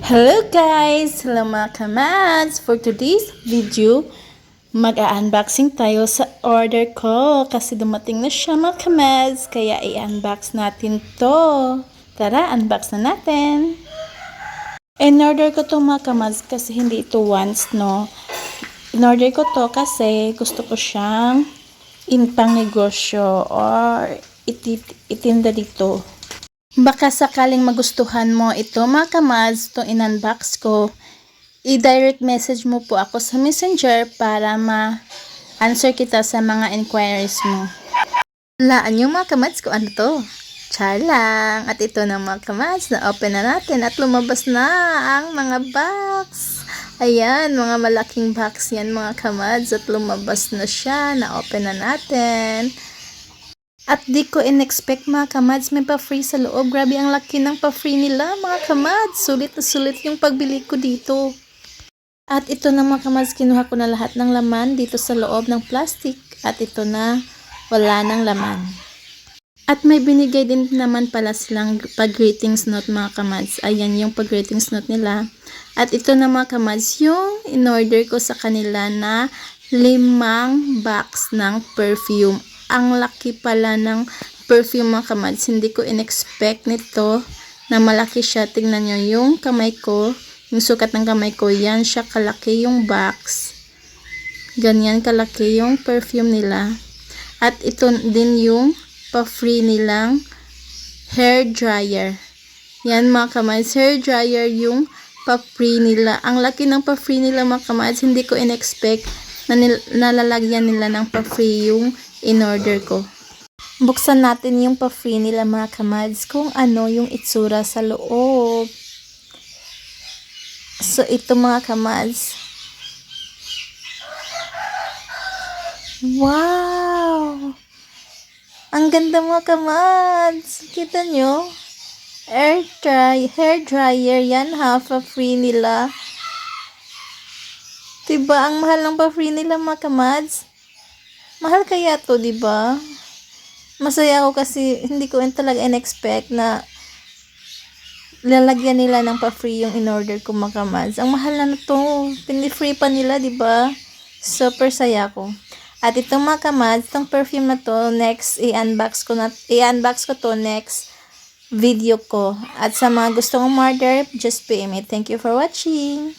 Hello guys! Hello mga kamads! For today's video, mag-unboxing tayo sa order ko kasi dumating na siya mga kamads, kaya i-unbox natin to. Tara, unbox na natin! In-order ko to mga kamads kasi hindi ito once, no? In-order ko to kasi gusto ko siyang pang negosyo or itinda dito. Baka sakaling magustuhan mo ito mga kamads, itong in-unbox ko, i-direct message mo po ako sa messenger para ma-answer kita sa mga inquiries mo. Laan yung mga kamads ko ano to? Char lang! At ito na mga kamads, na-open na natin at lumabas na ang mga box. Ayan, mga malaking box yan mga kamads at lumabas na siya, na-open na natin. At di ko in-expect mga kamads, may pa-free sa loob. Grabe ang laki ng pa-free nila mga kamads. Sulit na sulit yung pagbili ko dito. At ito na mga kamads, kinuha ko na lahat ng laman dito sa loob ng plastic. At ito na, wala ng laman. At may binigay din naman pala silang pag-greetings note mga kamads. Ayan yung pag-greetings note nila. At ito na mga kamads, yung in-order ko sa kanila na 5 box ng perfume. Ang laki pala ng perfume mga kamads. Hindi ko in-expect nito na malaki siya. Tingnan nyo yung kamay ko. Yung sukat ng kamay ko. Yan siya kalaki yung box. Ganyan kalaki yung perfume nila. At ito din yung pa-free nilang hair dryer. Yan mga kamads. Hair dryer yung pa-free nila. Ang laki ng pa-free nila mga kamads. Hindi ko in-expect na nalalagyan nila ng pa-free yung in-order ko. Buksan natin yung pa-free nila mga kamads kung ano yung itsura sa loob. So ito mga kamads. Wow! Ang ganda mga kamads. Kita nyo? Hair dryer yan ha. Pa-free nila. Diba ang mahal ng pa-free nila mga kamads? Mahal kaya to, di ba? Masaya ako kasi hindi ko talaga in-expect na lalagyan nila ng pa-free yung in-order ko mga kamads. Ang mahal na to. Pindi-free pa nila, di ba? Super saya ko. At itong mga kamads, itong perfume na to, next i-unbox ko to next video ko. At sa mga gustong umorder, just pay me. Thank you for watching.